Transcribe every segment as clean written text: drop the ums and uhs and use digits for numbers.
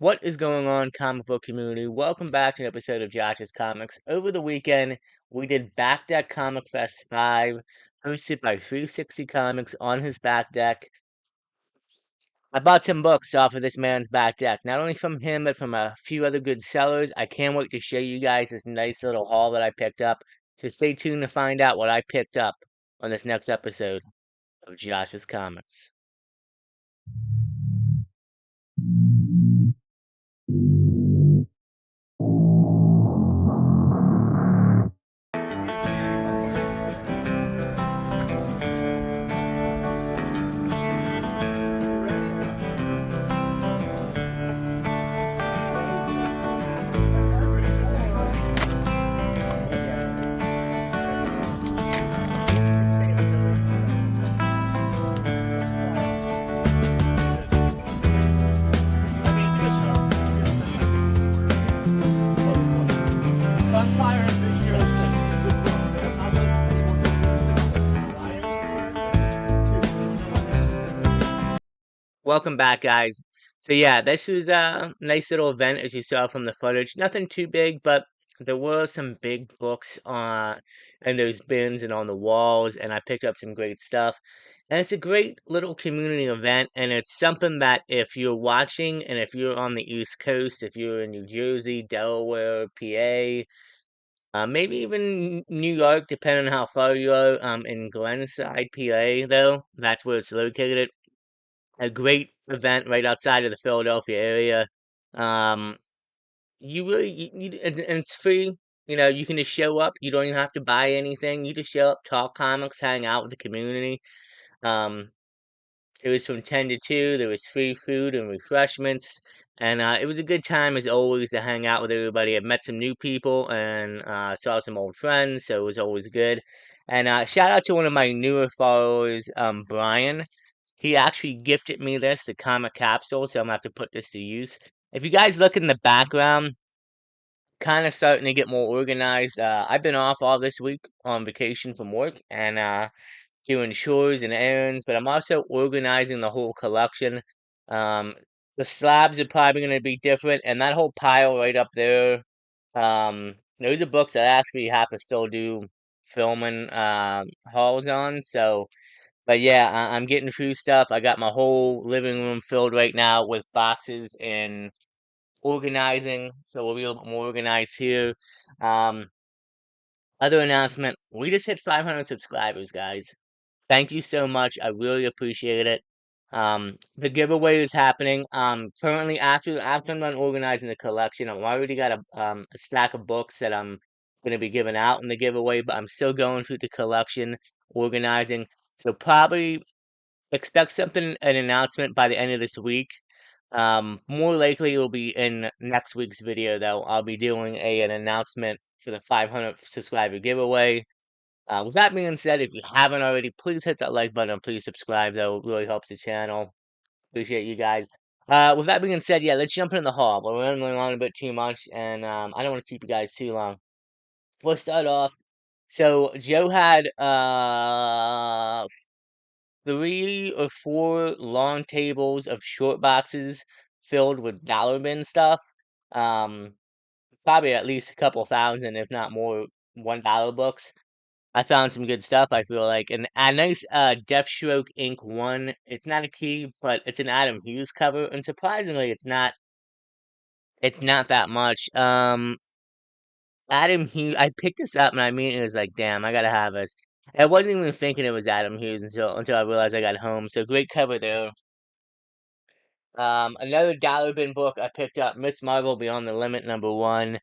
What is going on, comic book community? Welcome back to an episode of Josh's Comics. Over the weekend, we did Back Deck Comic Fest 5, hosted by 360 Comics on his back deck. I bought some books off of this man's back deck, not only from him, but from a few other good sellers. I can't wait to show you guys this nice little haul that I picked up. So stay tuned to find out what I picked up on this next episode of Josh's Comics. Welcome back, guys. So yeah, this was a nice little event, as you saw from the footage. Nothing too big, but there were some big books in those bins and on the walls, and I picked up some great stuff. And it's a great little community event, and it's something that if you're watching, and if you're on the East Coast, if you're in New Jersey, Delaware, PA, maybe even New York, depending on how far you are, in Glenside, PA, though, that's where it's located. A great event right outside of the Philadelphia area. Um, you really, and it's free. You know, you can just show up. You don't even have to buy anything. You just show up, talk comics, hang out with the community. Um, it was from 10 to 2. There was free food and refreshments. And it was a good time, as always, to hang out with everybody. I met some new people and saw some old friends, so it was always good. And shout out to one of my newer followers, Brian. He actually gifted me this, the comic capsule, so I'm gonna have to put this to use. If you guys look in the background, kind of starting to get more organized. I've been off all this week on vacation from work and doing chores and errands, but I'm also organizing the whole collection. Um, the slabs are probably going to be different, and that whole pile right up there, those are books that I actually have to still do filming hauls on. So, but yeah, I'm getting through stuff. I got my whole living room filled right now with boxes and organizing, so we'll be a little bit more organized here. Um, Other announcement, we just hit 500 subscribers, guys. Thank you so much. I really appreciate it. The giveaway is happening. Currently after I'm done organizing the collection, I've already got a stack of books that I'm gonna be giving out in the giveaway, but I'm still going through the collection, organizing. So probably expect something, an announcement by the end of this week. More likely it will be in next week's video though. I'll be doing an announcement for the 500 subscriber giveaway. With that being said, if you haven't already, please hit that like button and please subscribe though. It really helps the channel. Appreciate you guys. With that being said, yeah, let's jump into the haul. We're running on a bit too much, and I don't want to keep you guys too long. We'll start off. So Joe had 3 or 4 long tables of short boxes filled with dollar bin stuff. Um, Probably at least a couple thousand, if not more, $1 books. I found some good stuff, I feel like. And a nice Deathstroke Inc. one. It's not a key, but it's an Adam Hughes cover, and surprisingly it's not that much. Adam Hughes, I picked this up and I mean it was like, damn, I gotta have this. I wasn't even thinking it was Adam Hughes until I realized I got home. So great cover there. Another dollar bin book I picked up, Miss Marvel Beyond the Limit #1.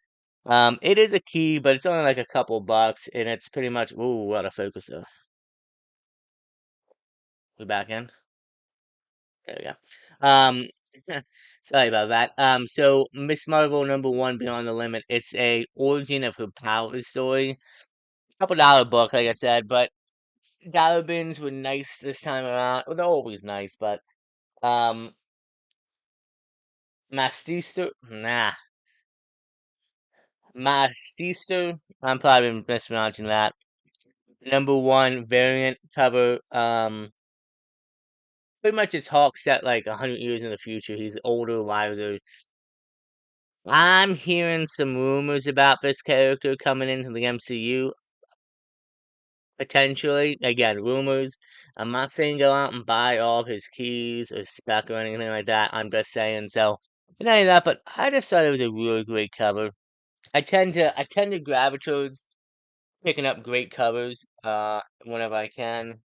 It is a key, but it's only like a couple bucks, and it's pretty much ooh, out of focus though. We back in. There we go. Sorry about that. So Miss Marvel #1 Beyond the Limit. It's a origin of her powers story. Couple-dollar book, like I said, but dollar bins were nice this time around. Well, they're always nice, but um, Mastister, nah. My sister, I'm probably mispronouncing that. #1 variant cover. Pretty much it's Hulk set like 100 years in the future. He's older, wiser. I'm hearing some rumors about this character coming into the MCU, potentially. Again, rumors. I'm not saying go out and buy all of his keys or spec or anything like that. I'm just saying so. Not only that, but I just thought it was a really great cover. I tend to gravitate towards picking up great covers whenever I can.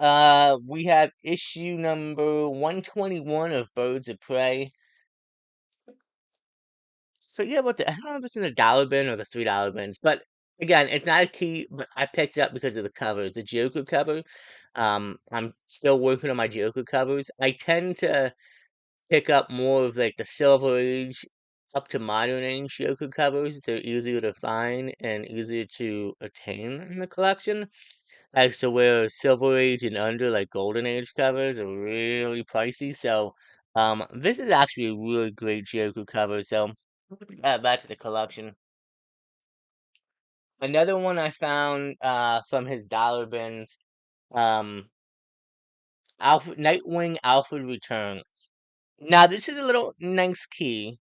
We have issue number 121 of Birds of Prey. So yeah, I don't know if it's in the dollar bin or the $3 bins, but again, it's not a key, but I picked it up because of the cover, the Joker cover. I'm still working on my Joker covers. I tend to pick up more of like the Silver Age up to modern age Joker covers. They're easier to find and easier to attain in the collection. As to where Silver Age and under, like Golden Age covers, are really pricey. So, this is actually a really great Joker cover. So, add that to the collection. Another one I found from his dollar bins, um, Alfred Nightwing Alfred Returns. Now, this is a little nice key.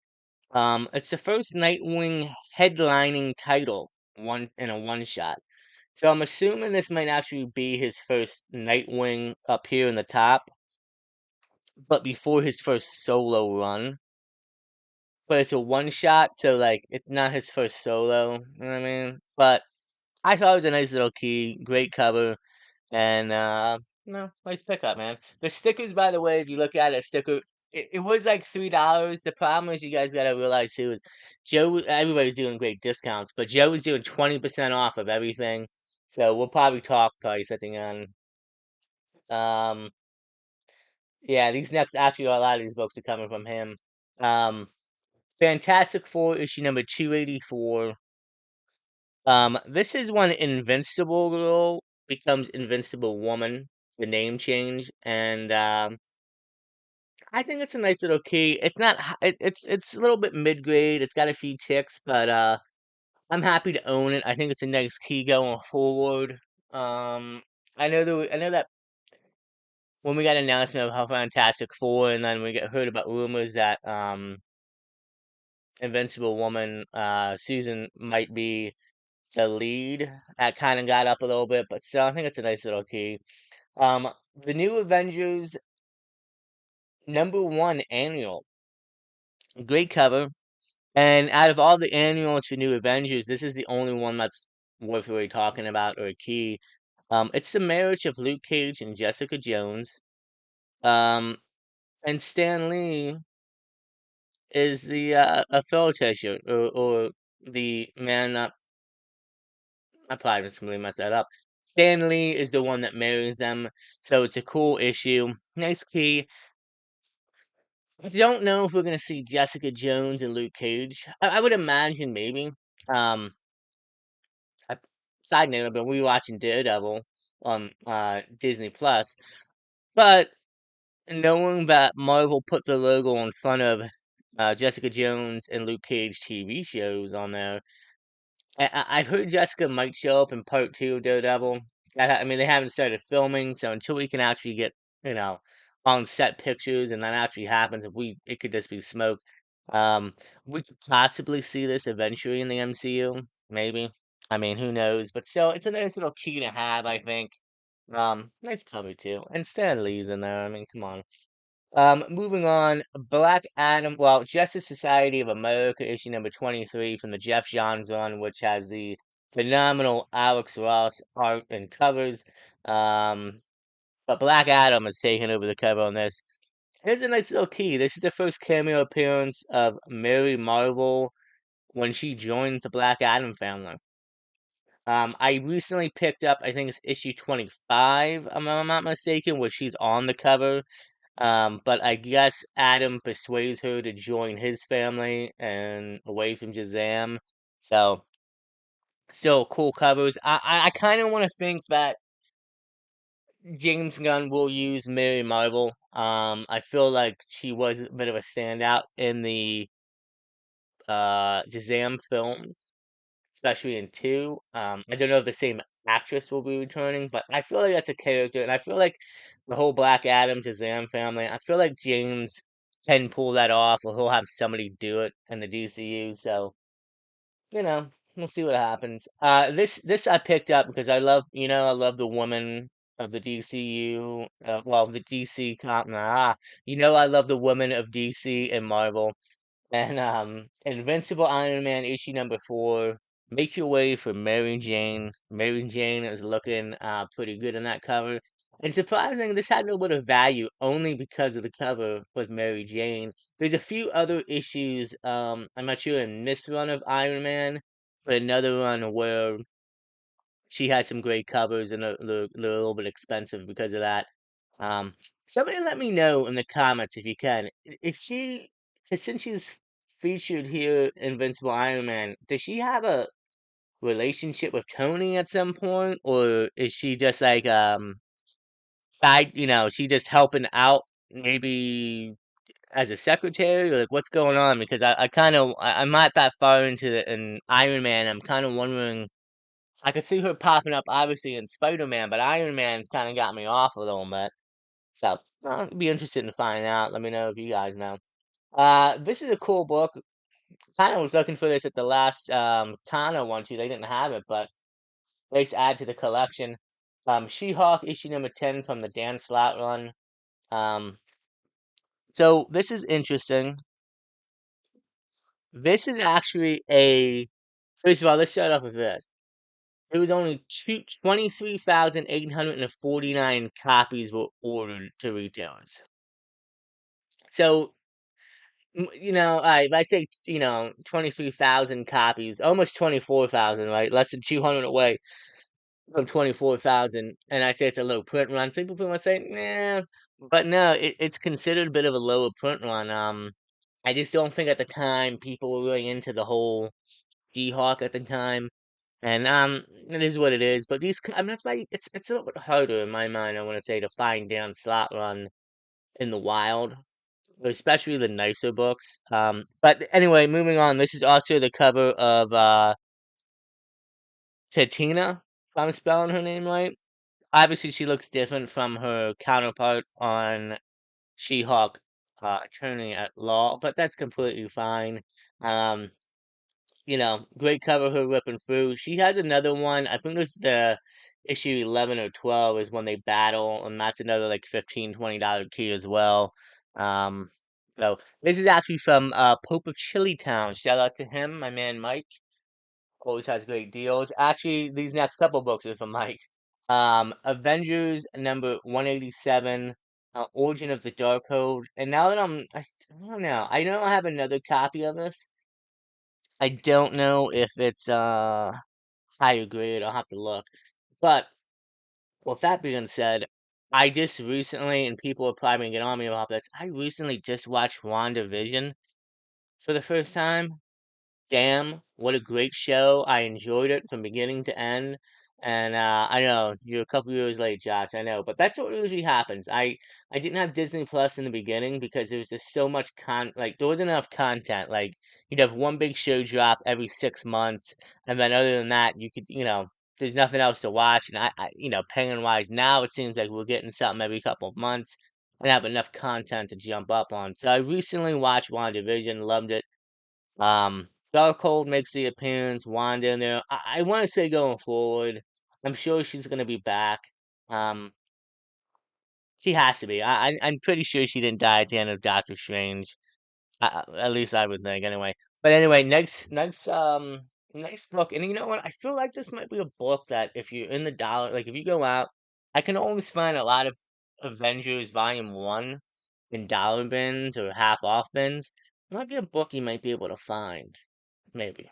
It's the first Nightwing headlining title one in a one shot. So I'm assuming this might actually be his first Nightwing up here in the top, but before his first solo run. But it's a one shot, so like it's not his first solo. You know what I mean? But I thought it was a nice little key, great cover, and no, nice pickup, man. The stickers, by the way, if you look at it, it was like $3. The problem is you guys gotta realize too is everybody's doing great discounts, but Joe was doing 20% off of everything. So we'll probably talk price at the end. Um, yeah, these next actually a lot of these books are coming from him. Um, Fantastic Four issue number 284. This is when Invincible Girl becomes Invincible Woman, the name change, and I think it's a nice little key. It's not, it's a little bit mid grade. It's got a few ticks, but I'm happy to own it. I think it's a nice key going forward. Um, I know that when we got an announcement of how Fantastic Four, and then we get heard about rumors that Invincible Woman Susan might be the lead. That kind of got up a little bit, but still, I think it's a nice little key. The new Avengers #1 annual, great cover. And out of all the annuals for New Avengers, this is the only one that's worth really talking about or a key. It's the marriage of Luke Cage and Jessica Jones. Um, and Stan Lee is the a photographer or the man up. I probably just really messed that up. Stan Lee is the one that marries them, so it's a cool issue. Nice key. I don't know if we're gonna see Jessica Jones and Luke Cage. I would imagine maybe. Um, I, Side note, I've been rewatching Daredevil on Disney Plus, but knowing that Marvel put the logo in front of Jessica Jones and Luke Cage TV shows on there, I've heard Jessica might show up in part two of Daredevil. I mean, they haven't started filming, so until we can actually get, you know, on set pictures and that actually happens, if we it could just be smoke. Um, we could possibly see this eventually in the MCU, maybe. I mean, who knows? But still, it's a nice little key to have, I think. Nice cover too, and Stan Lee's in there. I mean, come on. Moving on, Black Adam, well, Justice Society of America, issue number 23 from the Jeff Johns run, which has the phenomenal Alex Ross art and covers. Um, but Black Adam is taking over the cover on this. Here's a nice little key. This is the first cameo appearance of Mary Marvel when she joins the Black Adam family. I recently picked up, I think it's issue 25, if I'm not mistaken, where she's on the cover. But I guess Adam persuades her to join his family and away from Shazam. So still cool covers. I kind of want to think that James Gunn will use Mary Marvel. I feel like she was a bit of a standout in the Shazam films, especially in two. I don't know if the same actress will be returning, but I feel like that's a character, and I feel like the whole Black Adam Shazam family. I feel like James can pull that off, or he'll have somebody do it in the DCU. So you know, we'll see what happens. This I picked up because I love the woman of the DCU. Well, the DC I love the woman of DC and Marvel. And Invincible Iron Man issue number 4. Make your way for Mary Jane. Mary Jane is looking pretty good in that cover. And surprisingly, this had a little bit of value only because of the cover with Mary Jane. There's a few other issues. I'm not sure in this run of Iron Man, but another run where she has some great covers and they're a little bit expensive because of that. Um, Somebody let me know in the comments if you can. If she, 'cause since she's featured here in Invincible Iron Man, does she have a relationship with Tony at some point, or is she just like side? She just helping out, maybe as a secretary, or like what's going on? Because I'm not that far into in Iron Man. I'm kind of wondering. I could see her popping up obviously in Spider Man, but Iron Man's kind of got me off a little bit. So I'd be interested in finding out. Let me know if you guys know. This is a cool book. Kind of was looking for this at the last Kana one too. They didn't have it, but nice add to the collection. She-Hulk issue number 10 from the Dan Slott run. Um, so this is interesting. This is actually a. First of all, let's start off with this. It was only 23,849 copies were ordered to retailers. So if I say 23,000 copies, almost 24,000, right? Less than 200 away from 24,000, and I say it's a low print run. Some people might say, nah, but no, it's considered a bit of a lower print run. I just don't think at the time people were really into the whole She-Hulk at the time. And it is what it is. But I mean, that's why it's a little bit harder in my mind. I want to say to find Dan Slott run in the wild, especially the nicer books. But anyway, moving on. This is also the cover of Katina, if I'm spelling her name right. Obviously, she looks different from her counterpart on She-Hulk, Attorney at Law, but that's completely fine. Um, Great cover, her ripping through. She has another one. I think it's the issue 11 or 12 is when they battle, and that's another like $15-20 key as well. Um, so this is actually from Pope of Chili Town. Shout out to him, my man Mike. Always has great deals. Actually, these next couple books are from Mike. Avengers number 187, Origin of the Darkhold. And now that I don't know. I know I have another copy of this. I don't know if it's higher grade. I'll have to look. But with that being said, I just recently, and people are probably gonna get on me about this. I recently just watched WandaVision for the first time. Damn, what a great show. I enjoyed it from beginning to end. And I know you're a couple years late, Josh, I know, but that's what usually happens. I didn't have Disney Plus in the beginning because there was just so much like there wasn't enough content. Like you'd have one big show drop every 6 months, and then other than that, there's nothing else to watch. And penguin wise, now it seems like we're getting something every couple of months and have enough content to jump up on. So I recently watched WandaVision, loved it. Darkhold makes the appearance, Wanda in there. I want to say going forward, I'm sure she's gonna be back. Um, she has to be. I'm pretty sure she didn't die at the end of Doctor Strange. At least I would think, anyway. But anyway, next book, and you know what? I feel like this might be a book that if you're in the dollar, like if you go out, I can always find a lot of Avengers Volume One in dollar bins or half off bins. It might be a book you might be able to find, maybe.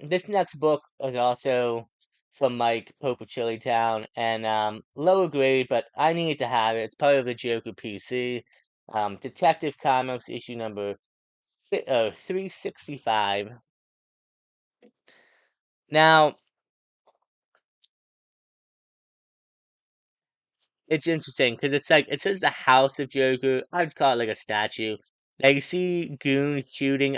This next book is also from Mike Pope of Chili Town, and lower grade, but I need to have it. It's part of the Joker PC. Detective Comics issue number 365. Now, it's interesting because it's like it says the House of Joker. I'd call it like a statue. Now you see goons shooting.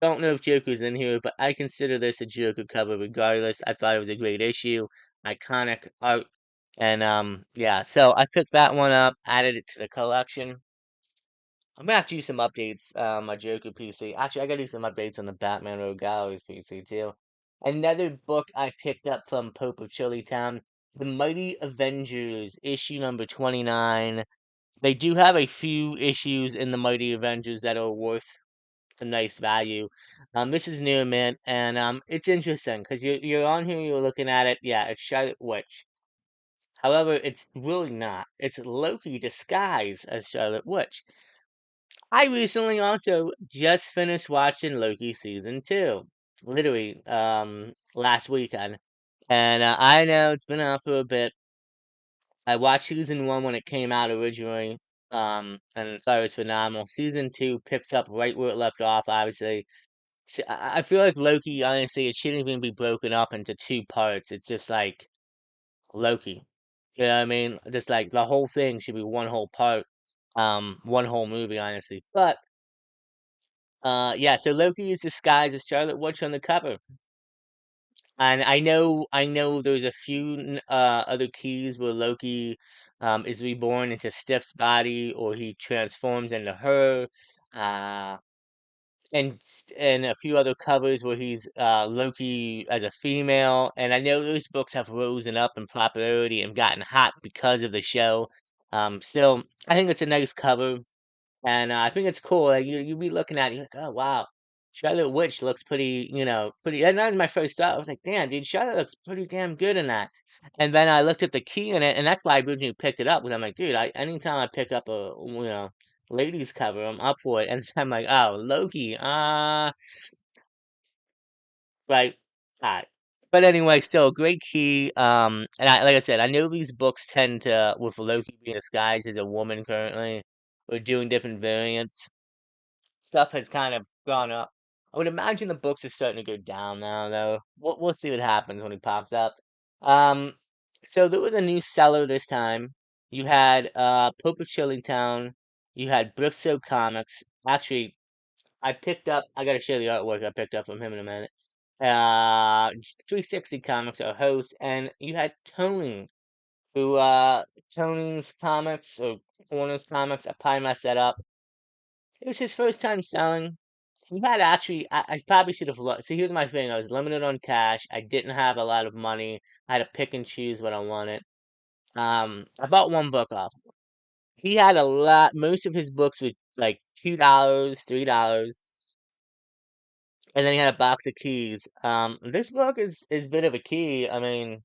Don't know if Joker's in here, but I consider this a Joker cover regardless. I thought it was a great issue, iconic art, and yeah. So I picked that one up, added it to the collection. I'm gonna have to do some updates on my Joker PC. Actually, I gotta do some updates on the Batman Rogue Galleries PC too. Another book I picked up from Pope of Chillytown, The Mighty Avengers, issue number 29. They do have a few issues in the Mighty Avengers that are worth a nice value. This is new mint, and it's interesting because you're on here, you're looking at it. Yeah, it's Charlotte Witch. However, it's really not. It's Loki disguised as Charlotte Witch. I recently also just finished watching Loki season 2, literally last weekend, and I know it's been out for a bit. I watched season 1 when it came out originally, and I thought it was phenomenal. Season 2 picks up right where it left off. Obviously, I feel like Loki. Honestly, it shouldn't even be broken up into two parts. It's just like Loki. You know what I mean? Just like the whole thing should be one whole part, one whole movie, honestly. But yeah, so Loki is disguised as Scarlet Witch on the cover. And I know there's a few other keys where Loki is reborn into Stiff's body or he transforms into her. Uh and a few other covers where he's Loki as a female. And I know those books have risen up in popularity and gotten hot because of the show. Still, I think it's a nice cover. And I think it's cool. Like you be looking at it, you're like, oh wow, Charlotte Witch looks pretty, pretty. And that was my first thought. I was like, damn, dude, Charlotte looks pretty damn good in that. And then I looked at the key in it, and that's why I originally picked it up. Because I'm like, dude, anytime I pick up a ladies cover, I'm up for it. And I'm like, oh, Loki, right, alright. But anyway, still a great key. And like I said, I know these books tend to, with Loki being disguised as a woman currently, we're doing different variants. Stuff has kind of gone up. I would imagine the books are starting to go down now, though. We'll see what happens when he pops up. Um, so there was a new seller this time. You had Pope of Chillingtown. You had Brickso Comics. Actually, I gotta show the artwork I picked up from him in a minute. 360 Comics, our host, and you had Tony, who Tony's Comics or Corner's Comics. I probably messed that up. It was his first time selling. He had actually, I probably should have looked. See, here's my thing. I was limited on cash. I didn't have a lot of money. I had to pick and choose what I wanted. I bought one book off. He had a lot. Most of his books were like $2, $3, and then he had a box of keys. This book is a bit of a key. I mean,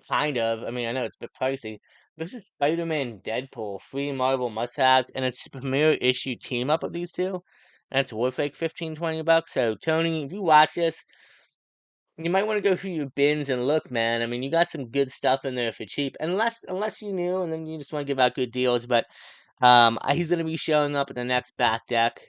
kind of. I mean, I know it's a bit pricey. This is Spider-Man Deadpool, free Marvel must-haves, and it's the premier issue team up of these two. And it's worth like 15, $20. So Tony, if you watch this, you might want to go through your bins and look, man. I mean, you got some good stuff in there for cheap. Unless you knew and then you just want to give out good deals. But he's gonna be showing up at the next back deck.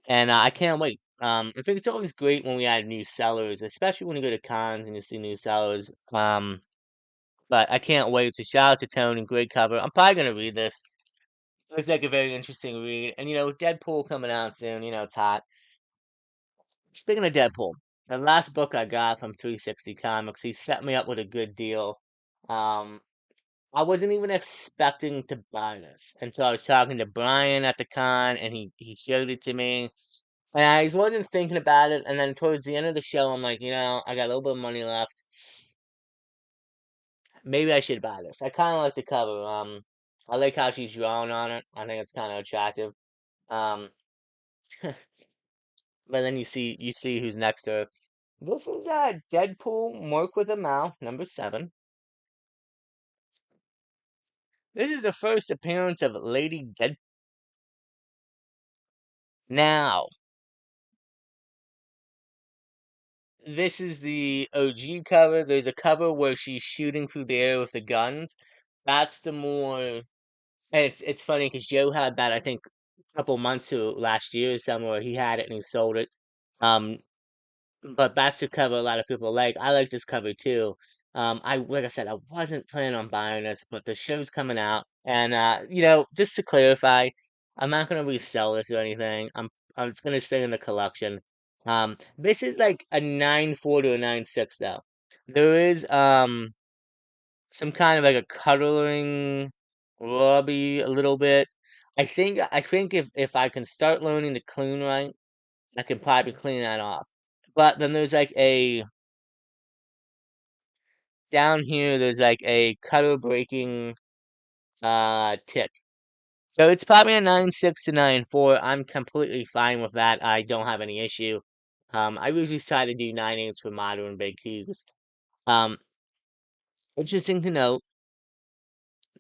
And I can't wait. I think it's always great when we add new sellers, especially when you go to cons and you see new sellers. But I can't wait. So shout out to Tony, great cover. I'm probably gonna read this. Looks like a very interesting read. And Deadpool coming out soon. It's hot. Speaking of Deadpool, the last book I got from 360 Comics, he set me up with a good deal. Um, I wasn't even expecting to buy this until I was talking to Brian at the con, and he showed it to me. And I wasn't thinking about it, and then towards the end of the show, I'm like, I got a little bit of money left. Maybe I should buy this. I kind of like the cover. I like how she's drawn on it. I think it's kind of attractive. Um, but then you see who's next to her. This is Deadpool Mark with a Mouth, number 7. This is the first appearance of Lady Dead. Now, this is the OG cover. There's a cover where she's shooting through the air with the guns. That's the more. And it's funny because Joe had that, I think, a couple months to last year somewhere. He had it and he sold it. Um, but that's the cover a lot of people like. I like this cover too. Like I said, I wasn't planning on buying this, but the show's coming out, and just to clarify, I'm not gonna resell this or anything. I'm just gonna stay in the collection. This is like a 9.4 to a 9.6 though. There is some kind of like a cuddling lobby a little bit. I think if I can start learning to clean right, I can probably clean that off. But then there's like a down here. There's like a cutter breaking tick. So it's probably a 9.6 to 9.4. I'm completely fine with that. I don't have any issue. I usually try to do 9/8 for modern big keys. Um, Interesting to note,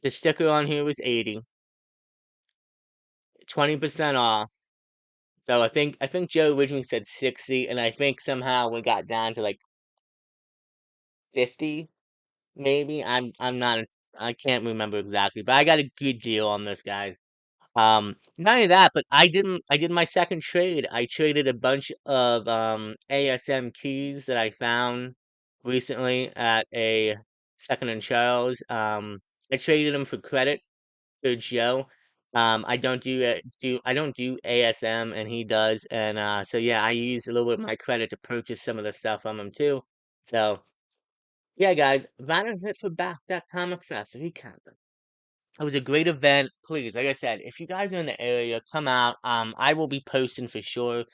the sticker on here was 80, 20% off. So I think Joe originally said 60, and I think somehow we got down to like 50, maybe. I'm not I can't remember exactly, but I got a good deal on this, guy. Not only that, but I did my second trade. I traded a bunch of ASM keys that I found recently at a Second and Charles. I traded them for credit to Joe. I don't do ASM and he does, and so yeah, I used a little bit of my credit to purchase some of the stuff from him too. So yeah, guys, that is it for Back That Comic Fest recap. It was a great event. Please, like I said, if you guys are in the area, come out. I will be posting for sure.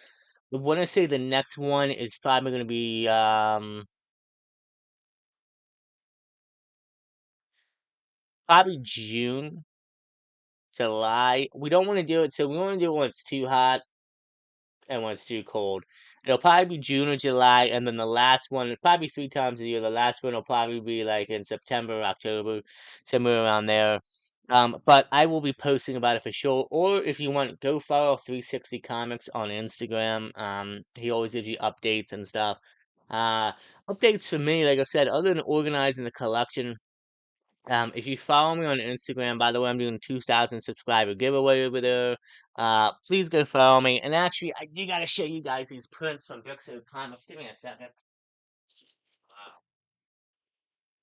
I want to say the next one is probably going to be probably June, July. We don't want to do it, so we want to do it when it's too hot and when it's too cold. It'll probably be June or July, and then the last one, probably 3 times a year. The last one will probably be like in September, October, somewhere around there. But I will be posting about it for sure. Or if you want, go follow 360 Comics on Instagram. He always gives you updates and stuff. Uh, Updates for me, like I said, other than organizing the collection. If you follow me on Instagram, by the way, I'm doing 2,000 subscriber giveaway over there. Please go follow me. And actually, I do gotta show you guys these prints from Bixo Comics. Give me a second.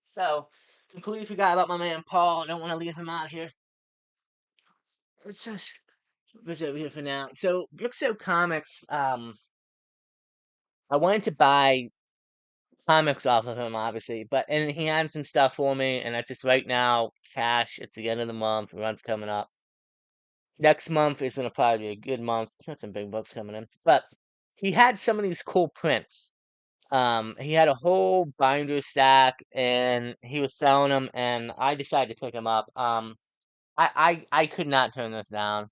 So, completely forgot about my man Paul. I don't want to leave him out here. Let's just put over here for now. So, Bixo Comics, I wanted to buy comics off of him, obviously, and he had some stuff for me, and that's just right now, cash. It's the end of the month, rent's coming up. Next month is gonna probably be a good month. Got some big books coming in. But he had some of these cool prints. He had a whole binder stack and he was selling them and I decided to pick them up. I could not turn this down.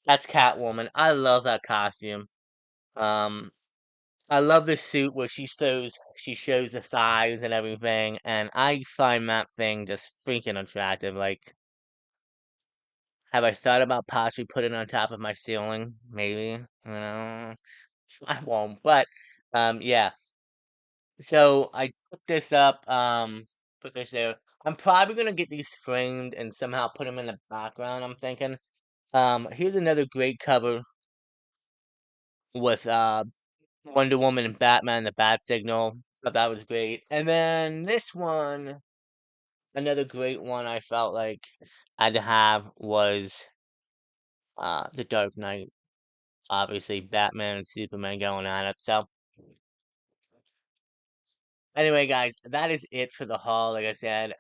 That's Catwoman. I love that costume. Um I love the suit where she shows the thighs and everything, and I find that thing just freaking attractive. Like, have I thought about possibly putting it on top of my ceiling? Maybe, I won't, but yeah. So I put this up, put this there. I'm probably gonna get these framed and somehow put them in the background, I'm thinking. Here's another great cover with Wonder Woman and Batman, the Bat Signal. Thought that was great. And then this one, another great one I felt like I had to have was The Dark Knight. Obviously, Batman and Superman going at it. So anyway, guys, that is it for the haul. Like I said,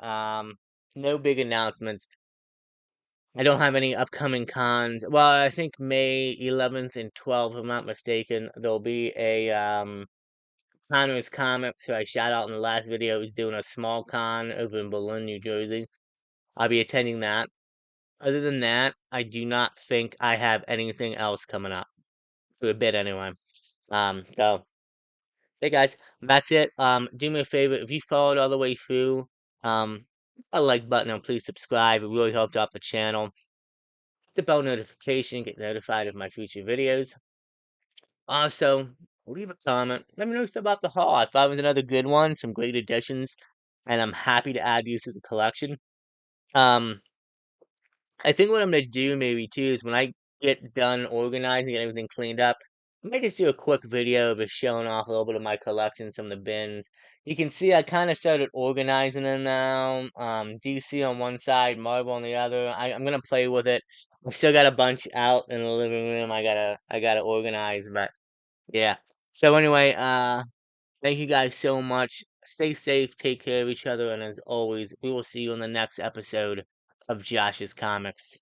no big announcements. I don't have any upcoming cons. Well, I think May 11th and 12th, if I'm not mistaken, there'll be a Connor's Comics, who I shout out in the last video, is doing a small con over in Berlin, New Jersey. I'll be attending that. Other than that, I do not think I have anything else coming up for a bit anyway. So hey guys, that's it. Do me a favor, if you followed all the way through, a like button and please subscribe. It really helps out the channel. Hit the bell notification, get notified of my future videos. Also, leave a comment. Let me know stuff about the haul. I thought it was another good one, some great additions, and I'm happy to add these to the collection. Um, I think what I'm gonna do maybe too is when I get done organizing and everything cleaned up, I might just do a quick video of just showing off a little bit of my collection, some of the bins. You can see I kind of started organizing them now. DC on one side, Marvel on the other. I'm gonna play with it. I still got a bunch out in the living room. I gotta organize, but yeah. So anyway, thank you guys so much. Stay safe, take care of each other, and as always, we will see you in the next episode of Josh's Comics.